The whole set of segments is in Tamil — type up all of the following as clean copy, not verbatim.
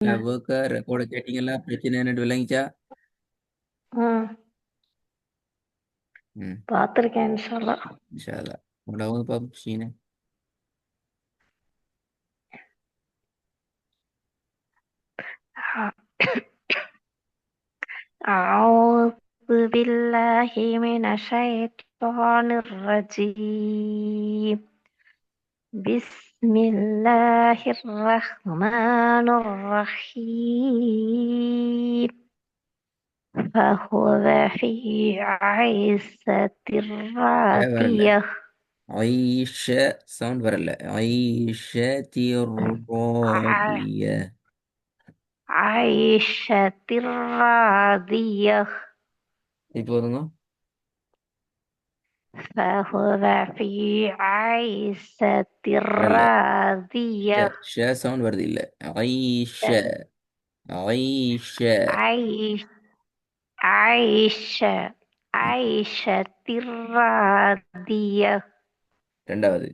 ஒர்க்க ரெக்கார்டு கேட்டீங்களா? பிரச்சனை என்னட்டு விளங்கிச்சா? ம் ம். பார்த்துருக்கேன் இன்ஷால்லா. இன்ஷா அல்லாஹ். உங்களோட பாப்போம் சீனு. أعوذ بالله من الشيطان الرجيم. بسم الله الرحمن الرحيم. فهو في عيسة வரல. راضية. ஐஷ சவுண்ட் வரல. ஐஷ ع- திரோதிய. عيشة راضية. இப்போ வருங்க. فهو في عيسة வரல. ஷ راضية. ஷ சவுண்ட் வருது இல்ல. ஐஷ ஐஷ. عيش عيشة ம். عيشة راضية. ரெண்டாவது.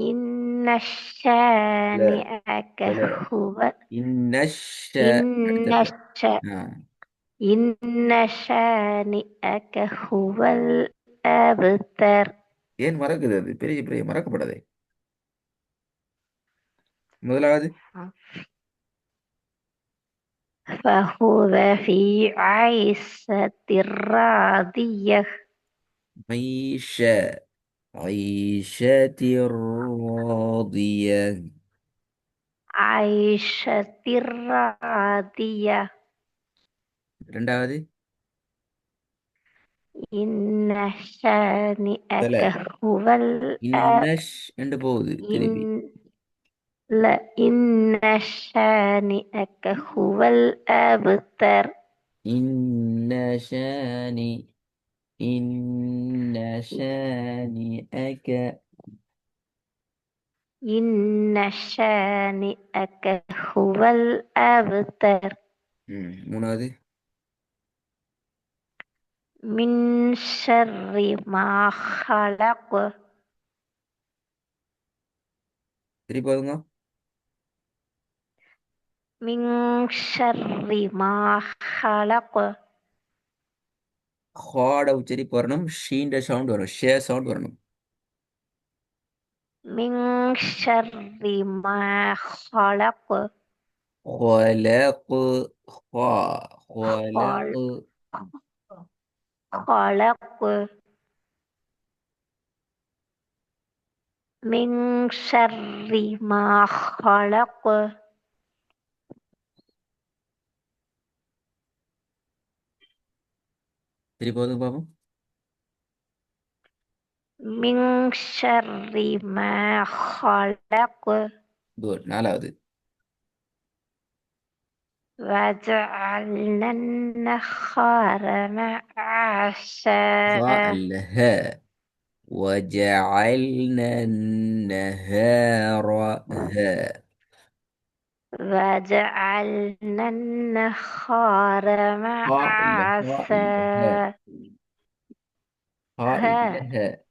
إن ல شانئك ல هو இன்னஷ. إن அடுத்தது. ش... ஆ. إن شانئك هو الأبتر. ஏன் மறக்குது? அது பெரிய பெரிய மறக்கப்படாதே. முதலாவது. فهو في عيسة راضية. ஐஷ عيشة راضية. عيشة راضية. ரெண்டாவது. إن தல شانئك هو இன்னஷ் என்று போகுது திருப்பி. إن لا إن شانئك هو الأبتر. இன்னஷானி இன்னஷானிஅக. إن شانئك هو الأبتر. மூணாவது. من شر ما خلق. திருப்பி பாருங்க. من شر ما خلق. ஹாட உச்சரிப்பு வரணும். ஷீண்ட சவுண்ட் வரும். ஷே சவுண்ட் வரணும். من شر ما خلق. خلق خا خل- خلق. خلق. من شر ما خلق. திருப்பி பாருங்க பாப்போம். من شر ما خلق. குட். நாலாவது. وجعلنا النهار خا معاشا. الهاء. وجعلنا النهار ها. وجعلنا النهار ها إلا ها إلا ها. معاشا. ها إلا ها. ها.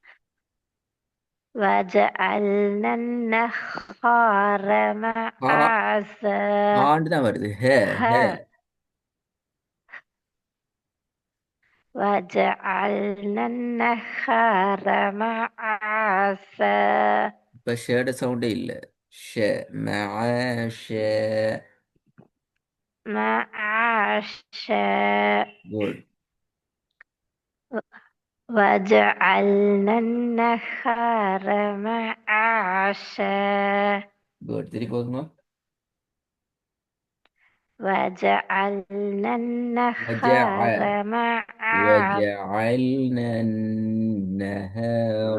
وجعلنا النهار ها معاشا. هاண்டு தான் வருது. ஹே ஹே. ها. وجعلنا النهار معاشا. இப்போ ஷேட சவுண்டே இல்லை. ஷ معاش. معاشا. குட். وجعلنا النهار معاشا. குட். திருப்பி போதுமா? وجعلنا وجع النهار معاشا. وجعلنا النهار.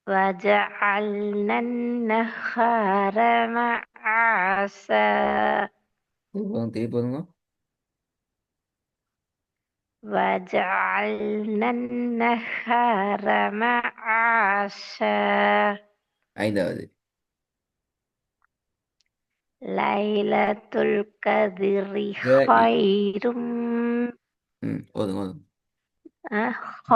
وجعلنا النهار معاشا. திருப்பி போதுமா? وجعلنا النهار معاشا. ஐந்தாவது. ليلة القدر க- خير. போதும் போதும். خ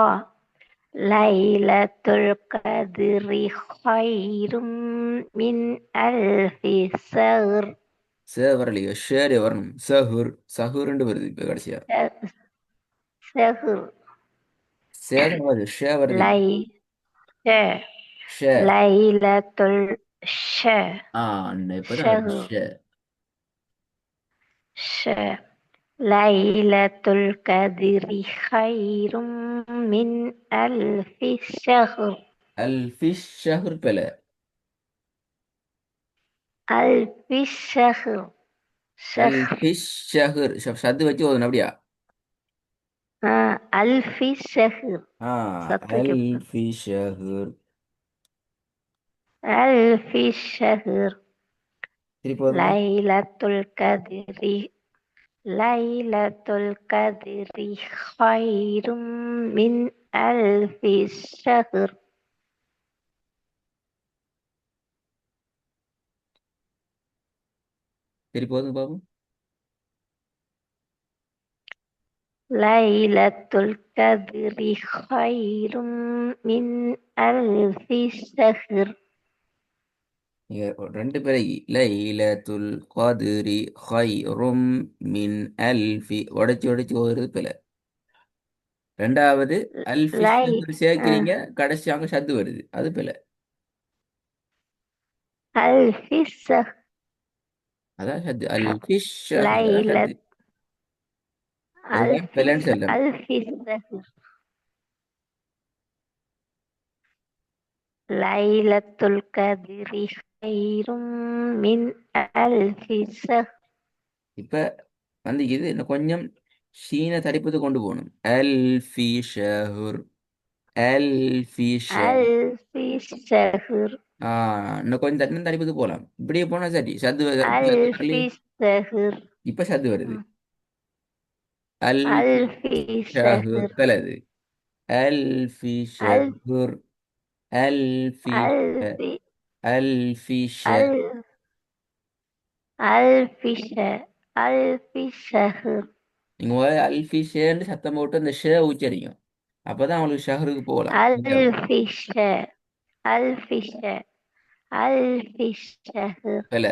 லைலத்துல் கத்ரி ஹைரும் மின் அல்ஃபி ஷஹ்ர். ச வரலையோ, ஷேரே வரணும். சஹுர் சஹுர்ண்டு வருது இப்போ கடைசியா. ஷஹ்ர். சேதம் வருது, ஷே வருது இங்க. லை ஷ ஷே. லைலத்துல் ஷ ஆ, இப்பதான் வருது ஷஹ்ர். ஷே. ஷ லைலத்துல் கத்ரி ஹைரும் மின் அல்ஃபி ஷஹ்ர். அல் ஃபிஷ் ஷஹுர் பெல. அல்ஃபி ஷஹ்ர். அல் ஷஹ்ர். ஃபிஷ் ஷஹுர் சத்து வச்சு ஓதணும் அப்படியா? அல்ஃபி ஷஹ்ர். ஆ, சத்து அல் வைக்கப்படும். ஃபிஷ் ஷஹுர். அல்ஃபி ஷஹ்ர். திருப்பி போதுங்க. லைலத்துல் கத்ரி லைலத்துல் கத்ரி ஹைரும் மின் அல்ஃபி ஷஹ்ர். திருப்பி போதுங்க பாபு. லைலத்துல் கத்ரி ஹைரும் மின் அல்ஃபி ஷஹ்ர். நீங்க ரெண்டு பிறகு லைலத்துல் கத்ரி ஹைரும் மின் அல்ஃபி உடைச்சு உடைச்சு ஓதுறது பிழை. ரெண்டாவது அல் ஃபிஷ் லை சேர்க்கிறீங்க, கடைசி அங்க சத்து வருது, அது பிழை. அல்ஃபி ஷஹ் அதான் சத்து. அல் ஃபிஷ் அதான் சத்து. லைலத் அதுதான் அல்ஃபி பிழைன்னு சொல்லணும். அல்ஃபி ஷஹ்ர். லைலத்துல் கத்ரி ஹைரும் மின் அல்ஃபி ஷஹ்ர். இப்ப வந்து இது இன்னும் கொஞ்சம் சீன தடிப்பது கொண்டு போகணும். அல் ஃபி ஷஹுர். அல் ஃபி ஷஹ். அல்ஃபி ஷஹ்ர். இன்னும் கொஞ்சம் தட்டின தடிப்பது போகலாம். இப்படியே போனா சரி சத்து சத்து வரலையே. அல்ஃபி ஷஹ்ர். இப்ப சத்து வருது. அல் ஃபி அல்ஃபி ஷஹுர் ஷஹ்ர். பிளது. அல் ஃபி அல் ஷஹுர். அல் ஃபி ஷ- அல்ஃபி அல் ஃபி ஷ. அல் அல்ஃபி ஷ அல்ஃபி ஷஹ்ர். நீங்க அல் ஃபி ஷேன்னு சத்தம் போட்டு அந்த ஷே உச்சரிக்கும். அப்பதான் அவங்களுக்கு ஷஹருக்கு போகலாம். அல்ஃபி ஷ அல்ஃபி ஷ அல்ஃபி ஷஹ்ர். பில.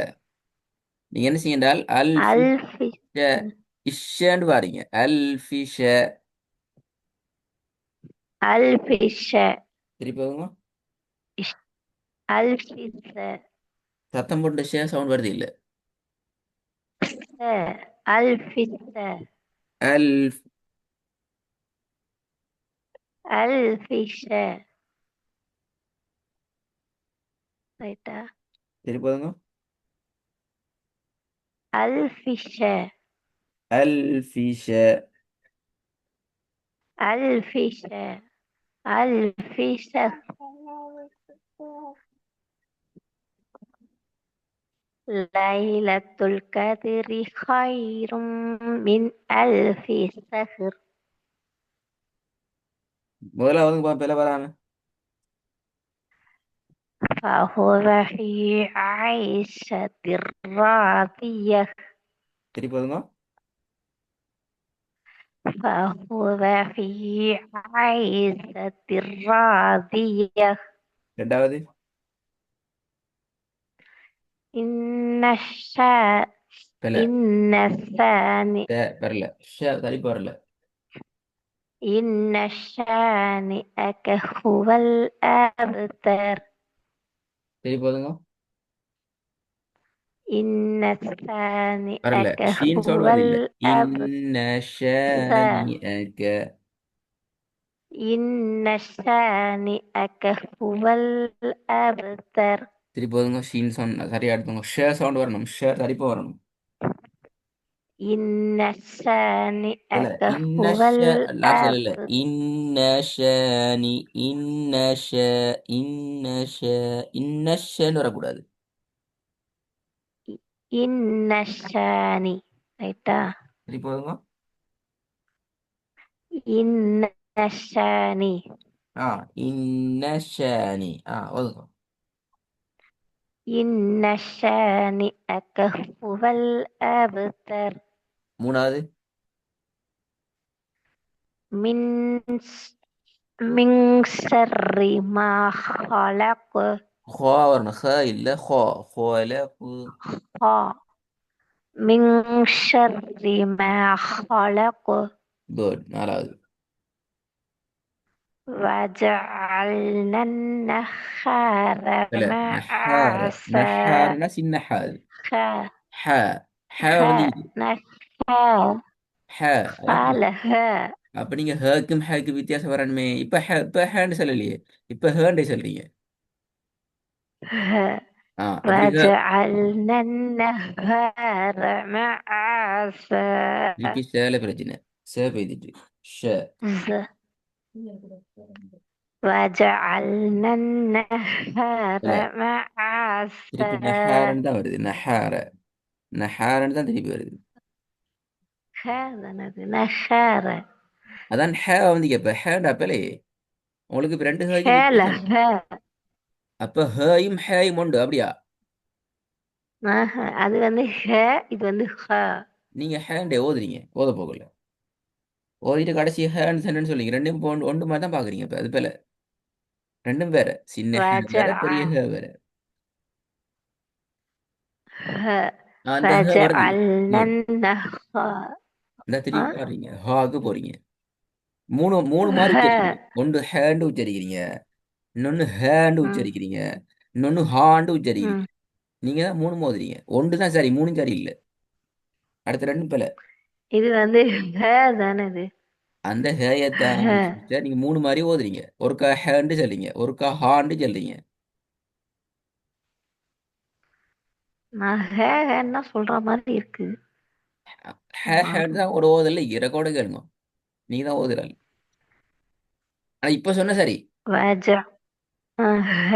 நீங்க என்ன செய்யண்டால் அல் ஃபி அல்ஃபி ஷ இஷ்ஷன்னு பாருங்க. அல் ஃபி ஷ. அல்ஃபி ஷ திருப்பி போதுங்க. இஷ் அல்ஃபி ஷ சத்தம் போட்டு ஷே சவுண்ட் வருது இல்ல. ஷ அல்ஃபி ஷ அல் அல்ஃபி ஷ. ரைட்டா? திருப்பி போதுங்க. அல்ஃபி ஷ அல் ஃபி ஷ. அல்ஃபி ஷ அல்ஃபி ஷ. லைலத்துல் கத்ரி ஹைரும் மின் அல்ஃபி ஷஹ்ர். முதல்ல வந்து பில வராம. فهو في عيشة راضية. திருப்பி போதுங்க. فهو في عيشة راضية. ரெண்டாவது إن الشا பில. إن الثاني வரல. ஷே தடிப்பு வரல. إن شانئك هو الأبتر. திருப்பி போதுங்க. إن வரல. ثانئك ஷீன் هو சவுண்ட் வருது இல்ல. الأبتر. இன்ன ஷானிஅக. إن شانئك هو الأبتر. திருப்பி போதுங்க. ஷீன் சவுண்ட் சரியா எடுத்துங்க. ஷே சவுண்ட் வரணும். ஷே தடிப்பு வரணும். إن இல்ல. شانئك இன்ன هو லாஸ்ட் இல்ல. الأبتر. இன்ன ஷானி. இன்ன ஷ. இன்ன ஷ. இன்ன ஷன்னு வரக்கூடாது. إن شاني. ரைட்டா? திருப்பி போதுங்க. إن شاني ஆ, இன்ன ஷானி. ஓதுங்க. إن شانئك هو الأبتر. மூணாவது من من شر ما خلق ஹா வரணும். ஹ இல்ல ஹா. ஹலகு. خ- من شر ما خلق குட். நாலாவது. وجعلنا النهار இல்ல நஹார. معاشا நஹாரனா சின்ன ஹா அது. خ ஹ. ஹ خ வந்து இது. نخا ஹ. அதான் ஹ. خالها அப்ப நீங்க ஹக்கும் ஹக்கு வித்தியாசம் வரணுமே. இப்ப ஹேன்னு சொல்லலையே. இப்ப ஹேண்டே சொல்றீங்க. அப்படி ஹ. وجعلنا النهار معاشا திருப்பி சேல பிரச்சனை. சே பெய்திட்டு. ஷ. ز- وجعلنا النهار இல்ல திருப்பி معاشا நஹாரன்னு தான் வருது. நஹார. நஹாரன்னு தான் திருப்பி வருது. هذا نهار அதான் ஹே வந்து கேப்ப. ஹேண்ட் அப்பலே உங்களுக்கு இப்ப ரெண்டு ஹேக்கு வித்தியாசம். خالها அப்ப ஹேயும் ஹேயும் உண்டு அப்படியா? அது வந்து ஹ இது வந்து ஹ நீங்க ஹேண்டே ஓதுறீங்க. ஓத போகல. ஓதிட்டு கடைசி ஹேண்ட் சென்டென்ஸ் சொல்லிங்க. ரெண்டும் இப்போ ஒன்று ஒன்று மாதிரி தான் பாக்குறீங்க. இப்ப அது போல ரெண்டும் வேற. சின்ன ஹே வேற, பெரிய وجع ஹே வேற. ه அந்த ஹே வருது. وجعلنا குட். النهار இந்த திருப்பி அ பாருங்க. ஹாக்கு போறீங்க. மூணு மூணு மாதிரி உச்சரிக்கிறீங்க. ه ஒன்று ஹேண்டு உச்சரிக்கிறீங்க. இன்னொன்னு ஹேண்டு ம் உச்சரிக்கிறீங்க. இன்னொன்னு ஹாண்டு உச்சரிக்கிறீங்க. ம் நீங்க தான் மூணு மோதுறீங்க. ஒன்று தான் சரி, மூணும் சரி இல்லை. அடுத்த ரெண்டும் பிழை. இது வந்து ஹ தானே இது அந்த ஹேயத்தான் ஹ சிஸ்டர் நீங்க மூணு மாதிரி ஓதுறீங்க. ஒருக்கா ஹேண்டு சொல்றீங்க, ஒருக்கா ஹாண்டு சொல்றீங்க. நான் ஹ ஹன்னா சொல்ற மாதிரி இருக்கு ஹேண்ட் தான் ஒரு ஓதல்ல ரெக்கார்டு கேளுங்க. நீங்க தான் ஓதுறாள். ஆனா இப்ப சொன்ன சரி. وجع ه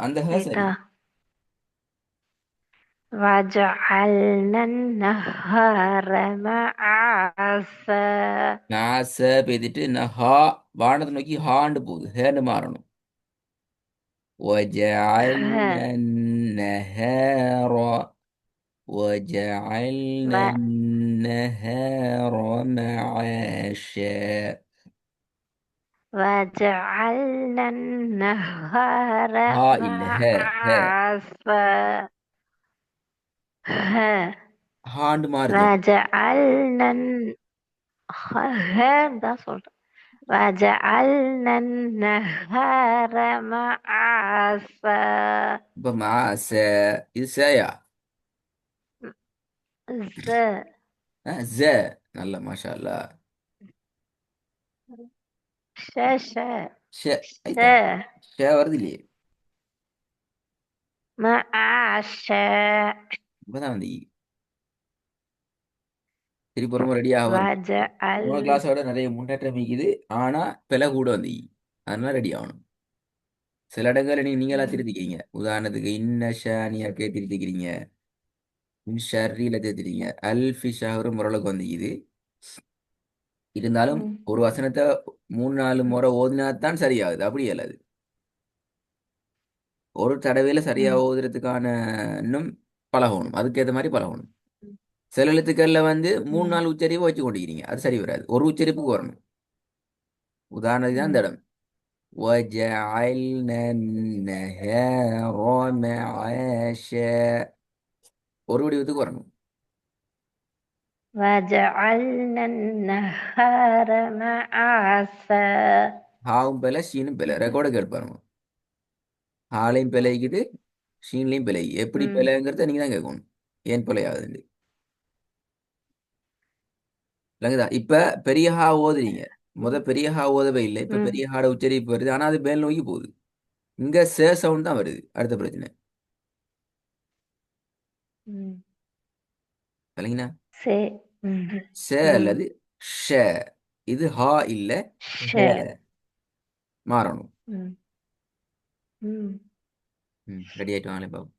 அந்த ஹே சரி. ரைட்டா وجعلنا النهار معاشا நான் ச பெய்துட்டு நான் ஹா வானத்தை நோக்கி ஹாண்டு போகுது. ஹேண்டு மாறணும். وجعلنا ه النهار وجعلنا و النهار معاشا. وجعلنا النهار ها إلا ها. معاشا ها ஹாண்டு மாறுது. وجعلنا தான் சொல்றேன் وجعلنا النهار معاشا இப்ப மா ச. இது சேயா. ز ஜ. நல்ல மாஷா அல்லா. ش ش ஷ. ش ஐத்தான். ஷ வருது இல்லையே. معاشا இப்பதான் வந்து திருப்பி ஒரு ரெடி ஆக வரும். போன وجعل கிளாஸோட நிறைய முன்னேற்றம் இருக்குது. ஆனா பிழை கூட வந்து அதனால ரெடி ஆகணும். சில இடங்கள்ல நீங்களா திருத்திக்கிறீங்க. உதாரணத்துக்கு இன்ன ஷானியாக்கே திருத்திக்கிறீங்க. மின் ஷர்ரில திருத்திக்கிறீங்க. அல்ஃபி ஷஹரும் ஓரளவுக்கு வந்துக்குது. இருந்தாலும் ஒரு வசனத்தை மூணு நாலு முறை ஓதினாத்தான் சரியாகுது. அப்படி இயலாது. ஒரு தடவையில சரியா ஓதுறதுக்கான இன்னும் பழகணும். அதுக்கேற்ற மாதிரி பழகணும். சில எழுத்துக்கள்ல வந்து மூணு நாள் உச்சரிப்பு வச்சு கொண்டிருக்கிறீங்க. அது சரி வராது. ஒரு உச்சரிப்புக்கு வரணும். உதாரணத்துக்கு தான் இந்த இடம். وَجَعَلْنَا النَّهَارَ مَعَاشًا. ஒரு வடிவத்துக்கு வரணும். وجعلنا النهار معاشا ஹாவும் பிழை, ஷீனும் பிழை. ரெக்கார்டை கேட்பாருங்க. ஹாலையும் பிழைக்குது, ஷீன்லையும் பிழை. எப்படி பிழைங்கிறத நீங்க தான் கேட்கணும். ஏன் பிழை ஆகுதுன்னு. இல்லைங்கதா இப்ப பெரிய ஹா ஓதுறீங்க. பெரிய ஹா ஓதவே இல்லை. இப்ப பெரிய ஹாட உச்சரிப்பு வருது. ஆனா அது மேல் நோக்கி போகுது. இங்க சே சவுண்ட் தான் வருது. அடுத்த பிரச்சனை. இல்லைங்கண்ணா சே சே அல்லது ஷ. இது ஹா இல்ல ஷ ஹ. மாறணும். ம் ம் ரெடி ஆயிட்டு வாங்களே பாப்போம்.